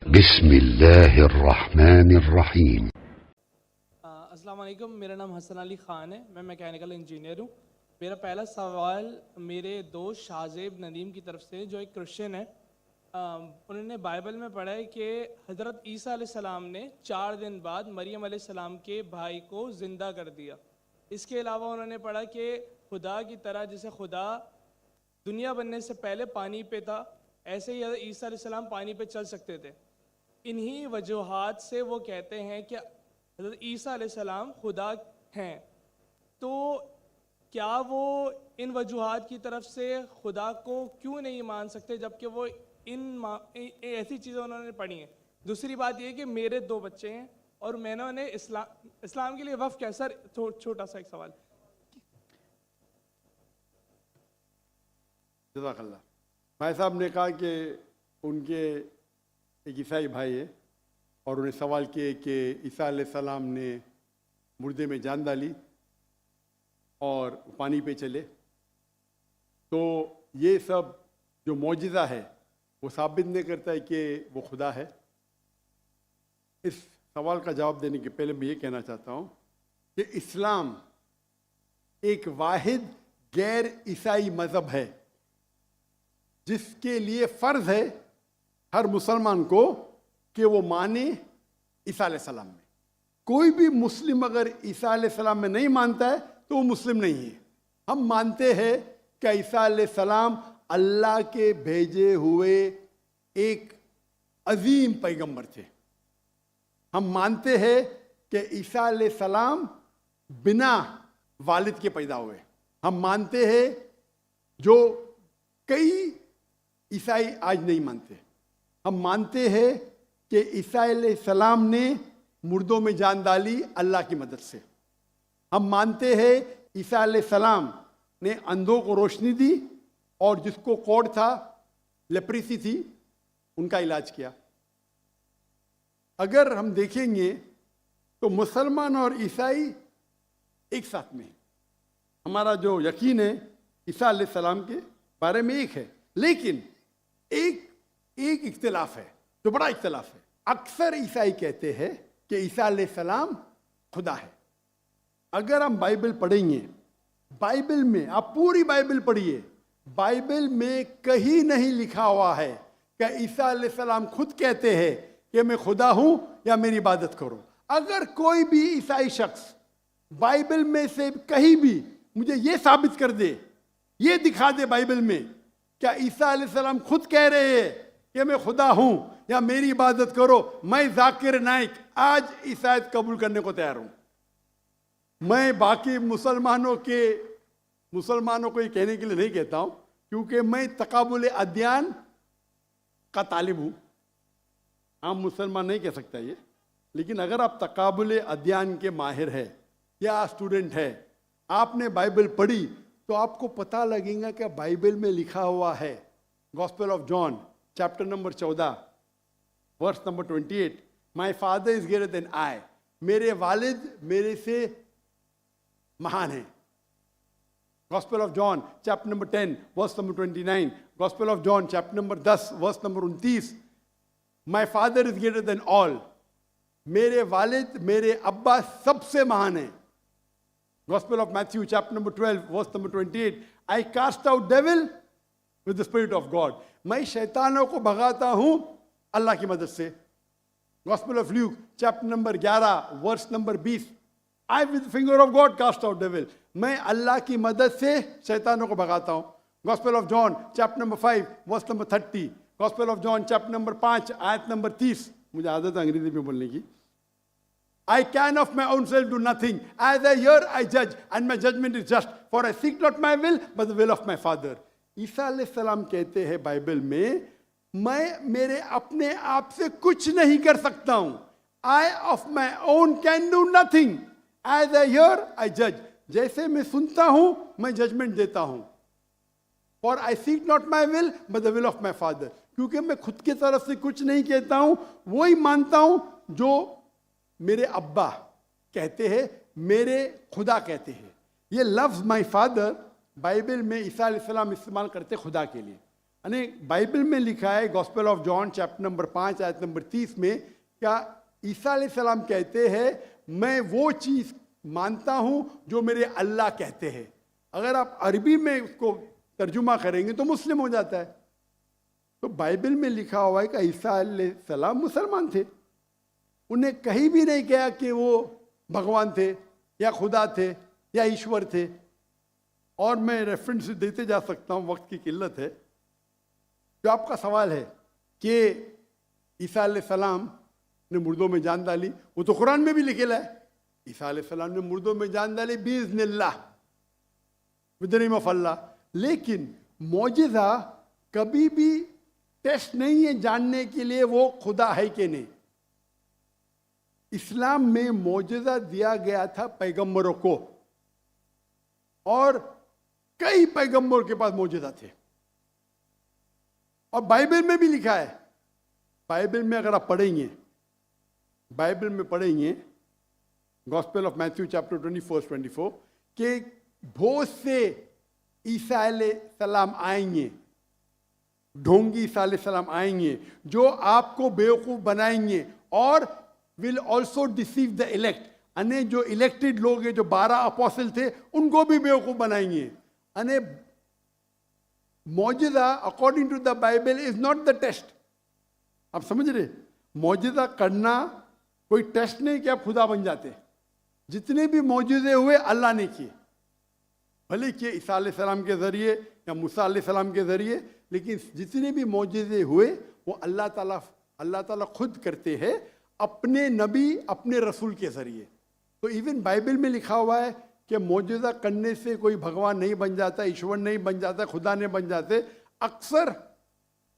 बिस्मिल्लाहिर्रहमानिर्रहीम। अस्सलाम वालेकुम, मेरा नाम हसन अली ख़ान है। मैं मैकेनिकल इंजीनियर हूँ। मेरा पहला सवाल मेरे दोस्त शाहजेब नदीम की तरफ से, जो एक क्रिश्चियन है। उन्होंने बाइबल में पढ़ा है कि हज़रत ईसा अलैहिस्सलाम ने 4 दिन बाद मरियम अलैहिस्सलाम के भाई को ज़िंदा कर दिया। इसके अलावा उन्होंने पढ़ा कि खुदा की तरह जैसे खुदा दुनिया बनने से पहले पानी पे था, ऐसे ही हज़रत ईसा अलैहिस्सलाम पानी पे चल सकते थे। इन्हीं वजूहात से वो कहते हैं कि हज़रत ईसा अलैहिस्सलाम खुदा हैं। तो क्या वो इन वजूहात की तरफ से खुदा को क्यों नहीं मान सकते, जबकि वो ऐसी चीज़ें उन्होंने पढ़ी हैं। दूसरी बात ये कि मेरे 2 बच्चे हैं और मैंने उन्हें इस्लाम के लिए वफ़ किया। सर छोटा सा एक सवाल। जज़ाकल्लाह। भाई साहब ने कहा कि उनके एक ईसाई भाई है और उन्हें सवाल किए कि ईसा अलैहिस्सलाम ने मुर्दे में जान डाली और पानी पे चले, तो ये सब जो मौजिज़ा है वो साबित नहीं करता है कि वो खुदा है। इस सवाल का जवाब देने के पहले मैं ये कहना चाहता हूँ कि इस्लाम एक वाहिद गैर ईसाई मज़हब है जिसके लिए फ़र्ज़ है हर मुसलमान को कि वो माने ईसा अलैहिस्सलाम में। कोई भी मुस्लिम अगर ईसा अलैहिस्सलाम में नहीं मानता है तो वो मुस्लिम नहीं है। हम मानते हैं कि ईसा अलैहिस्सलाम अल्लाह के भेजे हुए एक अजीम पैगंबर थे। हम मानते हैं कि ईसा अलैहिस्सलाम बिना वालिद के पैदा हुए। हम मानते हैं जो कई ईसाई आज नहीं मानते। हम मानते हैं कि ईसा अलैहिस्सलाम ने मुर्दों में जान डाली अल्लाह की मदद से। हम मानते हैं ईसा अलैहिस्सलाम ने अंधों को रोशनी दी और जिसको कोढ़ था, लेप्रेसी थी, उनका इलाज किया। अगर हम देखेंगे तो मुसलमान और ईसाई एक साथ में, हमारा जो यकीन है ईसा अलैहिस्सलाम के बारे में एक है, लेकिन एक इख्तिलाफ है जो बड़ा इख्तिलाफ है। अक्सर ईसाई कहते हैं कि ईसा अलैहिस्सलाम खुदा है। अगर हम बाइबल पढ़ेंगे, बाइबल में आप पूरी बाइबल पढ़िए, बाइबल में कहीं नहीं लिखा हुआ है कि ईसा अलैहिस्सलाम खुद कहते हैं कि मैं खुदा हूं या मेरी इबादत करो। अगर कोई भी ईसाई शख्स बाइबल में से कहीं भी मुझे ये साबित कर दे, ये दिखा दे बाइबल में क्या ईसा अलैहिस्सलाम खुद कह रहे हैं कि मैं खुदा हूं या मेरी इबादत करो, मैं जाकिर नाइक आज ईसाईयत कबूल करने को तैयार हूं। मैं बाकी मुसलमानों को ये कहने के लिए नहीं कहता हूं, क्योंकि मैं तकाबुल अदयान का तालिब हूं। आम मुसलमान नहीं कह सकता ये, लेकिन अगर आप तकाबुल अदयान के माहिर है या स्टूडेंट है, आपने बाइबल पढ़ी तो आपको पता लगेगा कि बाइबल में लिखा हुआ है, gospel of John chapter number 14 verse number 28, my father is greater than I, मेरे वालिद मेरे से महान है। Gospel of John chapter number 10 verse number 29, gospel of John chapter number 10 verse number 29, my father is greater than all, मेरे वालिद मेरे अब्बा सबसे महान है। Gospel of Matthew chapter number 12 verse number 28, I cast out devil with the spirit of God, मैं शैतानों को भगाता हूं अल्लाह की मदद से। Gospel of Luke chapter number 11 verse number 20, I with the finger of God cast out devil, मैं अल्लाह की मदद से शैतानों को भगाता हूं। Gospel of John chapter number 5 verse number 30, Gospel of John chapter number 5 आयत नंबर 30, मुझे आदत है अंग्रेजी में बोलने की। I can of my own self do nothing. As I hear, I judge, and my judgment is just. For I seek not my will, but the will of my Father. ईसा अलैहिस्सलाम कहते हैं बाइबल में, मैं मेरे अपने आप से कुछ नहीं कर सकता हूं। I of my own can do nothing. As I hear, I judge. जैसे मैं सुनता हूं, मैं जजमेंट देता हूं। For I seek not my will, but the will of my Father. क्योंकि मैं खुद की तरफ से कुछ नहीं कहता हूं, वही मानता हूं जो मेरे अब्बा कहते हैं, मेरे खुदा कहते हैं। ये लफ्ज़ माई फादर बाइबल में ईसा अलैहिस्सलाम इस्तेमाल करते खुदा के लिए। અને बाइबल में लिखा है gospel of John chapter number 5 आयत नंबर 30 में, क्या ईसा अलैहिस्सलाम कहते हैं मैं वो चीज मानता हूं जो मेरे अल्लाह कहते हैं। अगर आप अरबी में उसको तर्जुमा करेंगे तो मुस्लिम हो जाता है। तो बाइबल में लिखा हुआ है कि ईसा अलैहिस्सलाम मुसलमान थे, उन्हें कहीं भी नहीं कहा कि वो भगवान थे या खुदा थे या ईश्वर थे। और मैं रेफरेंस देते जा सकता हूं, वक्त की किल्लत है। जो आपका सवाल है कि ईसा अलैहिस्सलाम ने मुर्दों में जान डाली, वो तो कुरान में भी लिखेला है, ईसा अलैहिस्सलाम ने मुर्दों में जान डाली बिइज़्निल्लाह, विद द नेम ऑफ अल्लाह। लेकिन मौजिज़ा कभी भी टेस्ट नहीं है जानने के लिए वो खुदा है कि नहीं। इस्लाम में मौजिज़ा दिया गया था पैगंबरों को, और कई पैगंबरों के पास मौजिज़ा थे। और बाइबल में भी लिखा है, बाइबल में अगर आप पढ़ेंगे, बाइबल में पढ़ेंगे गॉस्पेल ऑफ मैथ्यू चैप्टर 24 कि बहुत से ईसा अलैहिस्सलाम आएंगे, ढोंगी ईसा अलैहिस्सलाम आएंगे जो आपको बेवकूफ बनाएंगे और will also deceive the elect. अने जो इलेक्टेड लोग हैं, जो 12 अपोस्टल थे, उनको भी बेवकूफ बनाएंगे। अने मौजिज़ा according to the Bible is not the test. आप समझ रहे, मौजिज़ा करना कोई टेस्ट नहीं कि आप खुदा बन जाते। जितने भी मौजिज़े हुए अल्लाह ने किए, भले कि ईसा अलैहिस्सलाम के ज़रिए या मूसा अलैहिस्सलाम के ज़रिए, लेकिन जितने भी मौजिज़े हुए वो अल्लाह ताला खुद करते हैं अपने नबी, अपने रसूल के ज़रिए। तो इवन बाइबल में लिखा हुआ है कि मौजिज़ा करने से कोई भगवान नहीं बन जाता, ईश्वर नहीं बन जाता, खुदा नहीं बन जाते। अक्सर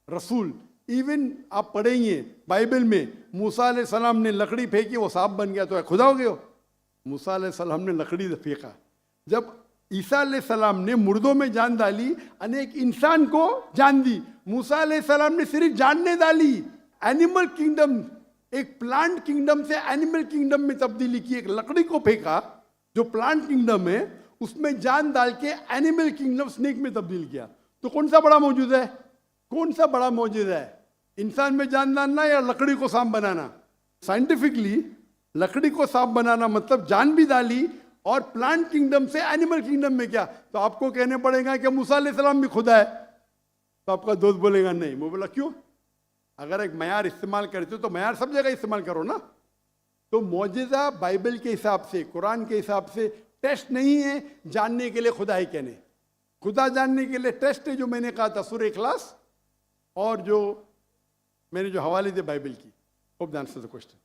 रसूल, इवन आप पढ़ेंगे बाइबल में, मूसा अलैहिस्सलाम ने लकड़ी फेंकी, वो सांप बन गया, तो खुदा हो गया। मूसा अलैहिस्सलाम ने लकड़ी फेंका। जब ईसा अलैहिस्सलाम ने मुर्दों में जान डाली, अनेक इंसान को जान दी। मूसा अलैहिस्सलाम ने सिर्फ जानने डाली, एनिमल किंगडम, एक प्लांट किंगडम से एनिमल किंगडम में तब्दीली की। एक लकड़ी को फेंका जो प्लांट किंगडम है, उसमें जान डाल के एनिमल किंगडम, स्नेक में तब्दील किया। तो कौन सा बड़ा मौजूद है? कौन सा बड़ा मौजूद है? इंसान में जान डालना या लकड़ी को सांप बनाना? साइंटिफिकली लकड़ी को सांप बनाना मतलब जान भी डाली, और प्लांट किंगडम से एनिमल किंगडम में क्या? तो आपको कहने पड़ेगा कि मूसा अलैहिस्सलाम भी खुदा है। तो आपका दोस्त बोलेगा नहीं। मैं बोला क्यों? अगर एक मयार इस्तेमाल करते हो तो मयार सब जगह इस्तेमाल करो ना। तो मौजिज़ा बाइबल के हिसाब से, कुरान के हिसाब से टेस्ट नहीं है जानने के लिए खुदा है क्या नहीं। खुदा जानने के लिए टेस्ट है जो मैंने कहा था सूरह इखलास, और जो मैंने जो हवाले दिए बाइबल की। Hope that answers the question.